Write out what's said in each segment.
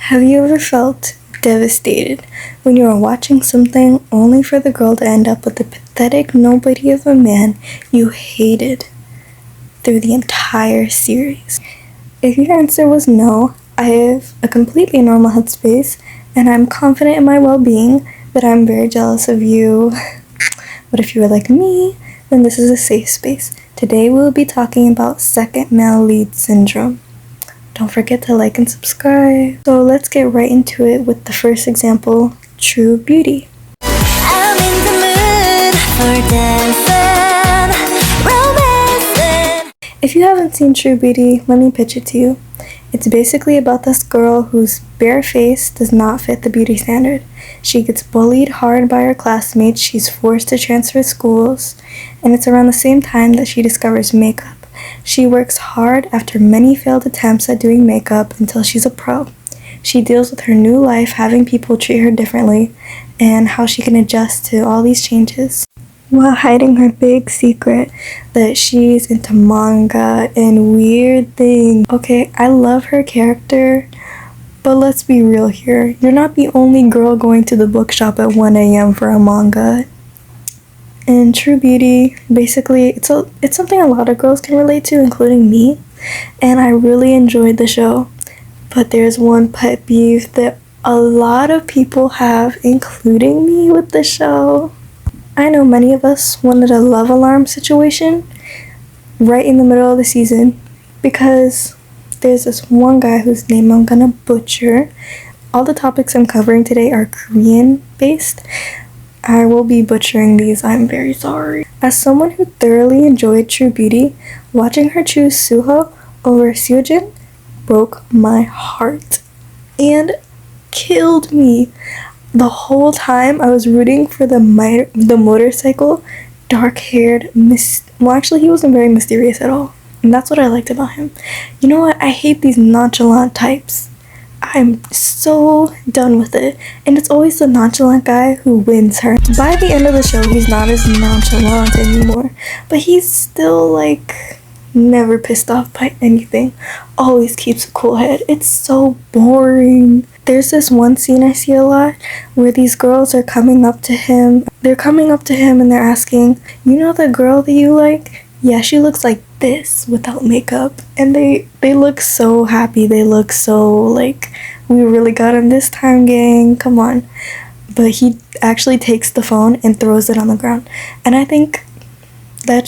Have you ever felt devastated when you are watching something only for the girl to end up with the pathetic nobody of a man you hated through the entire series? If your answer was no, I have a completely normal headspace and I'm confident in my well-being, but I'm very jealous of you. But if you are like me, then this is a safe space. Today we'll be talking about second male lead syndrome. Don't forget to like and subscribe. So let's get right into it with the first example, True Beauty. I'm in the mood for dancing, romancing. If you haven't seen True Beauty, let me pitch it to you. It's basically about this girl whose bare face does not fit the beauty standard. She gets bullied hard by her classmates, she's forced to transfer schools, and it's around the same time that she discovers makeup. She works hard after many failed attempts at doing makeup until she's a pro. She deals with her new life, having people treat her differently, and how she can adjust to all these changes, while hiding her big secret that she's into manga and weird things. Okay, I love her character, but let's be real here. You're not the only girl going to the bookshop at 1 a.m. for a manga. In True Beauty, basically, it's something a lot of girls can relate to, including me, and I really enjoyed the show. But there's one pet peeve that a lot of people have, including me, with the show. I know many of us wanted a love alarm situation right in the middle of the season because there's this one guy whose name I'm gonna butcher. All the topics I'm covering today are Korean based. I will be butchering these, I'm very sorry. As someone who thoroughly enjoyed True Beauty, watching her choose Suho over Seojin broke my heart and killed me. The whole time I was rooting for the motorcycle, dark-haired, well, actually he wasn't very mysterious at all, and that's what I liked about him. You know what, I hate these nonchalant types. I'm so done with it, and it's always the nonchalant guy who wins her. By the end of the show, he's not as nonchalant anymore, but he's still like never pissed off by anything, always keeps a cool head. It's so boring. There's this one scene I see a lot where these girls are coming up to him. They're coming up to him and they're asking, you know the girl that you like? Yeah, she looks like this without makeup. And they look so happy. They look so like, we really got him this time, gang. Come on. But he actually takes the phone and throws it on the ground. And I think that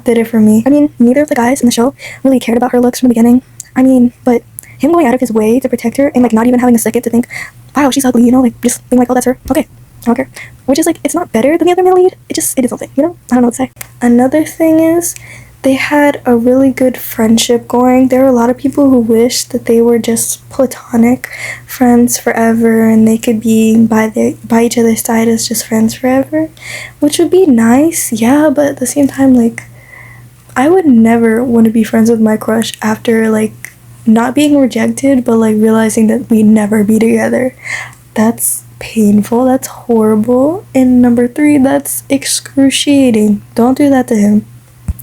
did it for me. I mean, neither of the guys in the show really cared about her looks from the beginning. I mean, but him going out of his way to protect her and like not even having a second to think, wow, she's ugly, you know, like just being like, oh, that's her. Okay, I don't care. Which is like, it's not better than the other male lead. It is something, you know? I don't know what to say. Another thing is, they had a really good friendship going. There were a lot of people who wished that they were just platonic friends forever and they could be by each other's side as just friends forever, which would be nice, yeah, but at the same time, like, I would never want to be friends with my crush after like not being rejected, but like realizing that we'd never be together. That's painful, that's horrible. And number 3, that's excruciating. Don't do that to him.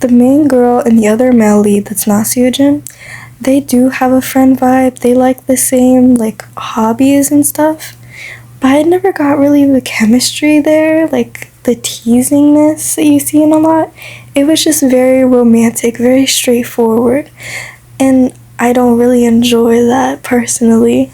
The main girl and the other male lead that's not Seojin, they do have a friend vibe. They like the same like hobbies and stuff, but I never got really the chemistry there, like the teasingness that you see in a lot. It was just very romantic, very straightforward, and I don't really enjoy that personally,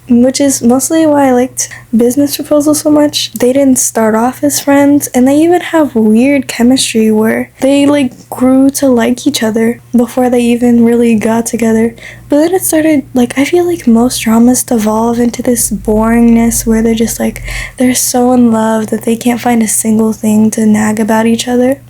which is mostly why I liked Business Proposal so much. They didn't start off as friends, and they even have weird chemistry where they like grew to like each other before they even really got together. But then it started, like, I feel like most dramas devolve into this boringness where they're just like, they're so in love that they can't find a single thing to nag about each other.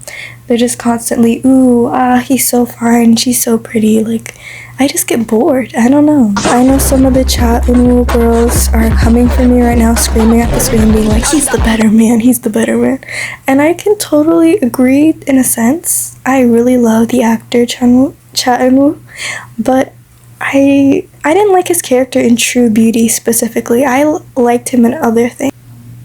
They're just constantly, ooh, he's so fine, she's so pretty. Like, I just get bored. I don't know. I know some of the chat Unwoo girls are coming for me right now, screaming at the screen, being like, he's the better man, he's the better man. And I can totally agree in a sense. I really love the actor Cha Eun-woo, but I didn't like his character in True Beauty specifically. I liked him in other things.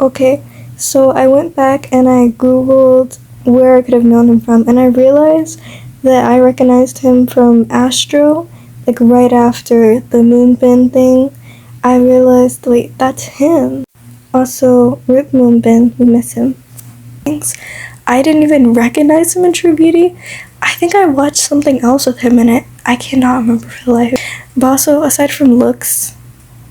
Okay, so I went back and I googled where I could have known him from, and I realized that I recognized him from Astro, like right after the Moonbin thing. I realized, wait, that's him. Also, Rip Moonbin, we miss him. Thanks. I didn't even recognize him in True Beauty. I think I watched something else with him in it. I cannot remember for the life. But also, aside from looks,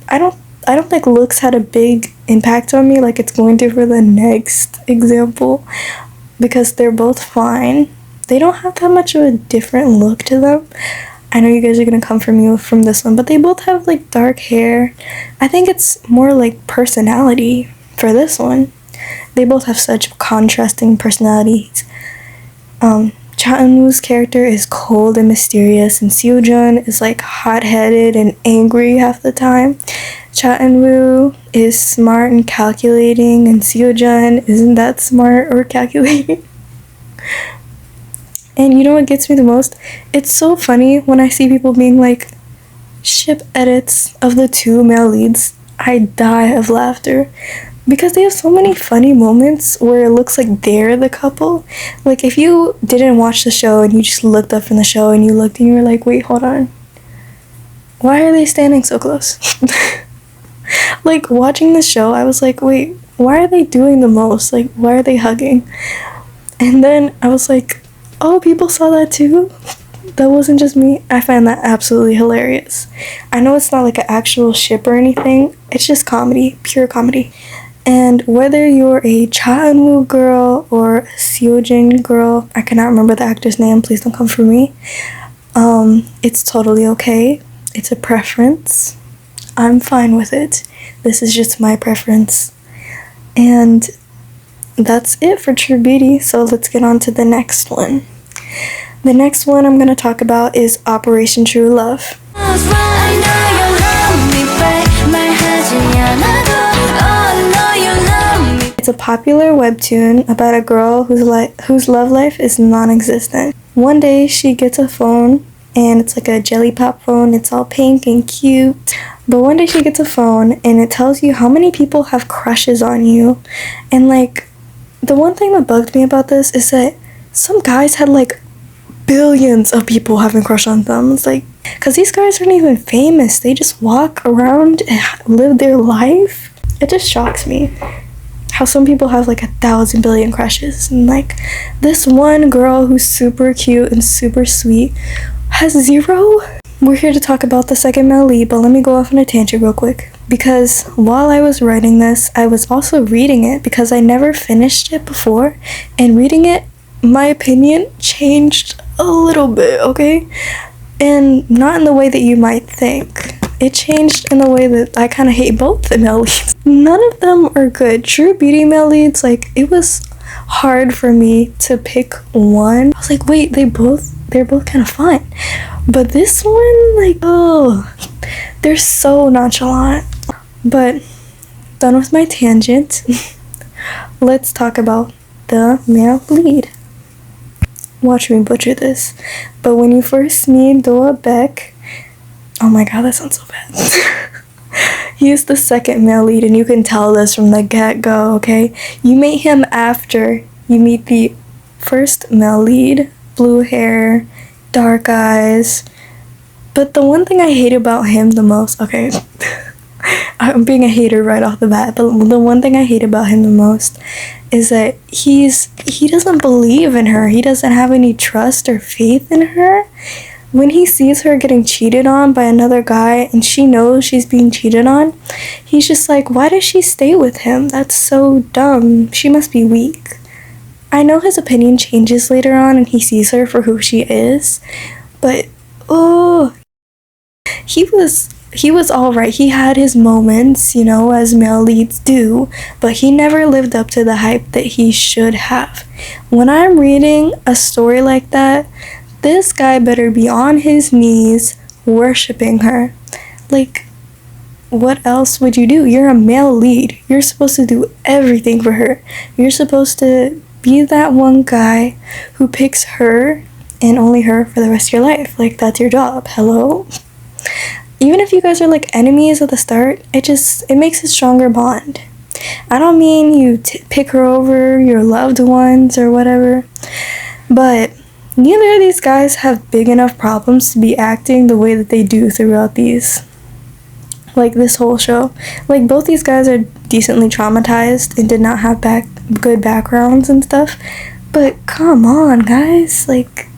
I don't think looks had a big impact on me like it's going to for the next example, because they're both fine. They don't have that much of a different look to them. I know you guys are gonna come for me from this one, but they both have like dark hair. I think it's more like personality for this one. They both have such contrasting personalities. Cha Eun-woo's character is cold and mysterious, and Seo-jun is like hot-headed and angry half the time. Cha Eun-woo is smart and calculating, and Seo-jun isn't that smart or calculating. And you know what gets me the most? It's so funny when I see people being like, ship edits of the two male leads. I die of laughter. Because they have so many funny moments where it looks like they're the couple. Like, if you didn't watch the show and you just looked up from the show and you looked and you were like, wait, hold on. Why are they standing so close? Like, watching the show, I was like, wait, why are they doing the most? Like, why are they hugging? And then I was like, oh, people saw that too? That wasn't just me? I find that absolutely hilarious. I know it's not like an actual ship or anything. It's just comedy, pure comedy. And whether you're a Cha Eun-woo girl or a Seo-jin girl, I cannot remember the actor's name, please don't come for me. It's totally okay. It's a preference. I'm fine with it. This is just my preference. And that's it for True Beauty, so let's get on to the next one. The next one I'm going to talk about is Operation True Love. It's a popular webtoon about a girl whose love life is non-existent. One day she gets a phone, and it's like a jelly pop phone. It's all pink and cute. But one day she gets a phone and it tells you how many people have crushes on you. And like, the one thing that bugged me about this is that some guys had like billions of people having a crush on them. It's like, because these guys aren't even famous. They just walk around and live their life. It just shocks me how some people have like 1,000 billion crushes. And like, this one girl who's super cute and super sweet has 0. We're here to talk about the second male lead, but let me go off on a tangent real quick. Because while I was writing this, I was also reading it because I never finished it before. And reading it, my opinion changed a little bit, okay? And not in the way that you might think. It changed in the way that I kind of hate both the male leads. None of them are good. True Beauty male leads, like, it was hard for me to pick one. I was like, wait, they're both kind of fun. But this one, like, oh, they're so nonchalant. But done with my tangent. Let's talk about the male lead. Watch me butcher this. But when you first meet Doa Beck, oh my god, that sounds so bad. He is the second male lead, and you can tell this from the get-go, okay? You meet him after you meet the first male lead. Blue hair, dark eyes. But the one thing I hate about him the most, okay, I'm being a hater right off the bat, but the one thing I hate about him the most is that he doesn't believe in her. He doesn't have any trust or faith in her. When he sees her getting cheated on by another guy and she knows she's being cheated on, he's just like, why does she stay with him? That's so dumb. She must be weak. I know his opinion changes later on and he sees her for who she is, but oh, he was alright. He had his moments, you know, as male leads do, but he never lived up to the hype that he should have. When I'm reading a story like that, this guy better be on his knees worshiping her. Like, what else would you do? You're a male lead. You're supposed to do everything for her. You're supposed to be that one guy who picks her and only her for the rest of your life. Like, that's your job. Hello? Even if you guys are like enemies at the start, it makes a stronger bond. I don't mean you pick her over your loved ones or whatever, but neither of these guys have big enough problems to be acting the way that they do throughout these. like this whole show. Like both these guys are decently traumatized and did not have good backgrounds and stuff. But come on, guys, like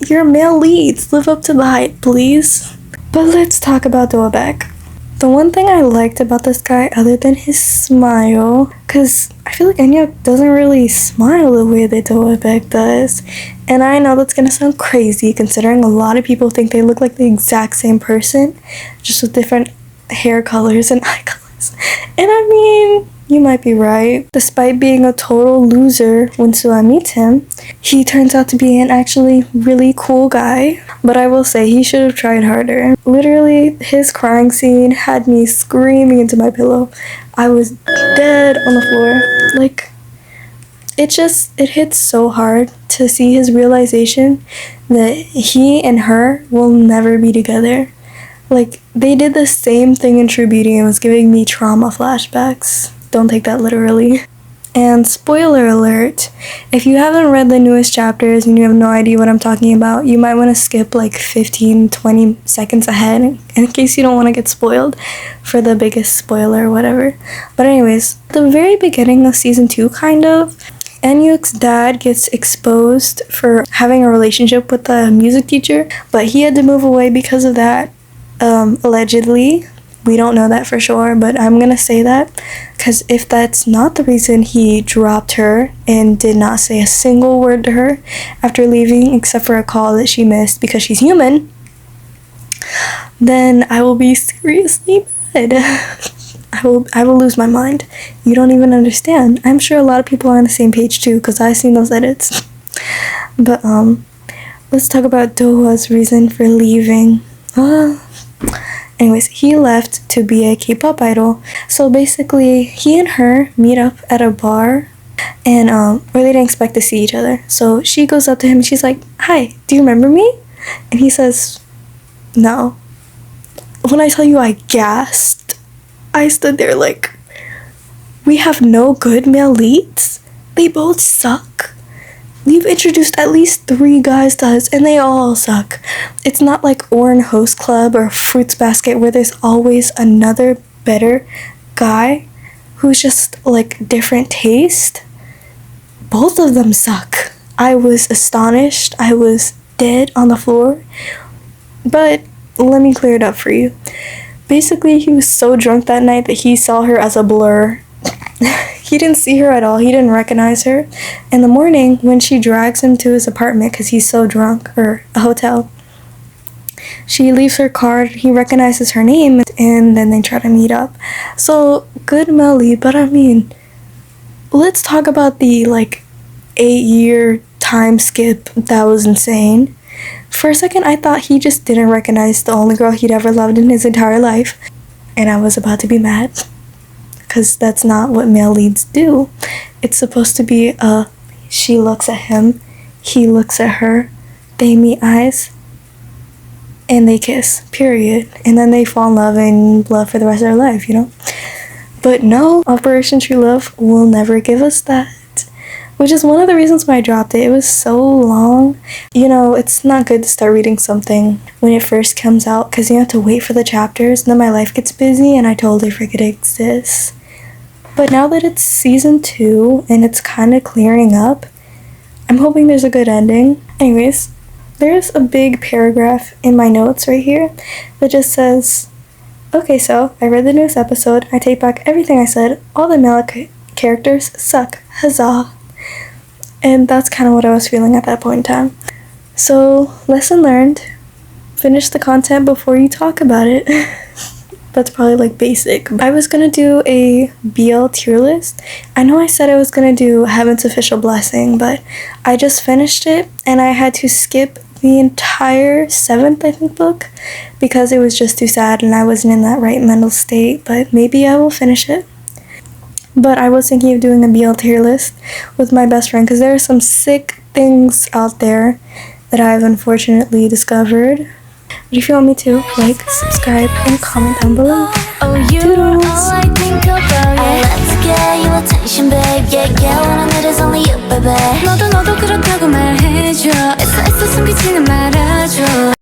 you're male leads, live up to the hype, please. But let's talk about Doabek. The one thing I liked about this guy, other than his smile, because I feel like Eunhyuk doesn't really smile the way that Doabek does. And I know that's gonna sound crazy, considering a lot of people think they look like the exact same person, just with different hair colors and eye colors. And I mean, you might be right. Despite being a total loser when Sua meets him, he turns out to be an actually really cool guy. But I will say, he should have tried harder. Literally, his crying scene had me screaming into my pillow. I was dead on the floor. Like, it hits so hard to see his realization that he and her will never be together. Like, they did the same thing in True Beauty and was giving me trauma flashbacks. Don't take that literally. And spoiler alert, if you haven't read the newest chapters and you have no idea what I'm talking about, you might want to skip like 15-20 seconds ahead in case you don't want to get spoiled for the biggest spoiler or whatever. But anyways, the very beginning of season 2 kind of, Eunhyuk's dad gets exposed for having a relationship with a music teacher, but he had to move away because of that, allegedly. We don't know that for sure, but I'm gonna say that because if that's not the reason he dropped her and did not say a single word to her after leaving except for a call that she missed because she's human, then I will be seriously mad. I will lose my mind. You don't even understand. I'm sure a lot of people are on the same page too because I've seen those edits. But let's talk about Dohwa's reason for leaving. Anyways, he left to be a K-pop idol. So basically, he and her meet up at a bar, and where they didn't expect to see each other. So she goes up to him and she's like, "Hi, do you remember me?" And he says, "No." When I tell you I gasped, I stood there like, we have no good male leads? They both suck. You've introduced at least 3 guys to us, and they all suck. It's not like Oran Host Club or Fruits Basket where there's always another better guy who's just like different taste. Both of them suck. I was astonished. I was dead on the floor. But let me clear it up for you. Basically, he was so drunk that night that he saw her as a blur. He didn't see her at all. He didn't recognize her. In the morning, when she drags him to his apartment because he's so drunk, or a hotel, she leaves her card. He recognizes her name, and then they try to meet up. So, good Melly, but I mean, let's talk about the, 8-year time skip that was insane. For a second, I thought he just didn't recognize the only girl he'd ever loved in his entire life, and I was about to be mad. Because that's not what male leads do. It's supposed to be she looks at him, he looks at her, they meet eyes, and they kiss, period. And then they fall in love and love for the rest of their life, you know? But no, Operation True Love will never give us that. Which is one of the reasons why I dropped it. It was so long. You know, it's not good to start reading something when it first comes out because you have to wait for the chapters, and then my life gets busy and I totally forget it exists. But now that it's season 2 and it's kind of clearing up, I'm hoping there's a good ending. Anyways, there's a big paragraph in my notes right here that just says, "Okay, so I read the newest episode. I take back everything I said. All the male characters suck. Huzzah." And that's kind of what I was feeling at that point in time. So, lesson learned. Finish the content before you talk about it. That's probably basic. I was gonna do a BL tier list. I know I said I was gonna do Heaven's Official Blessing, but I just finished it and I had to skip the entire 7th, I think, book because it was just too sad and I wasn't in that right mental state, but maybe I will finish it. But I was thinking of doing a BL tier list with my best friend because there are some sick things out there that I've unfortunately discovered. But if you want me to, subscribe, and comment down below. Oh, you're all I think about. I like to get your attention, babe. Yeah, when I need is only you, baby. 너도 그렇다고 말해줘. 애써 숨기지는 말아줘.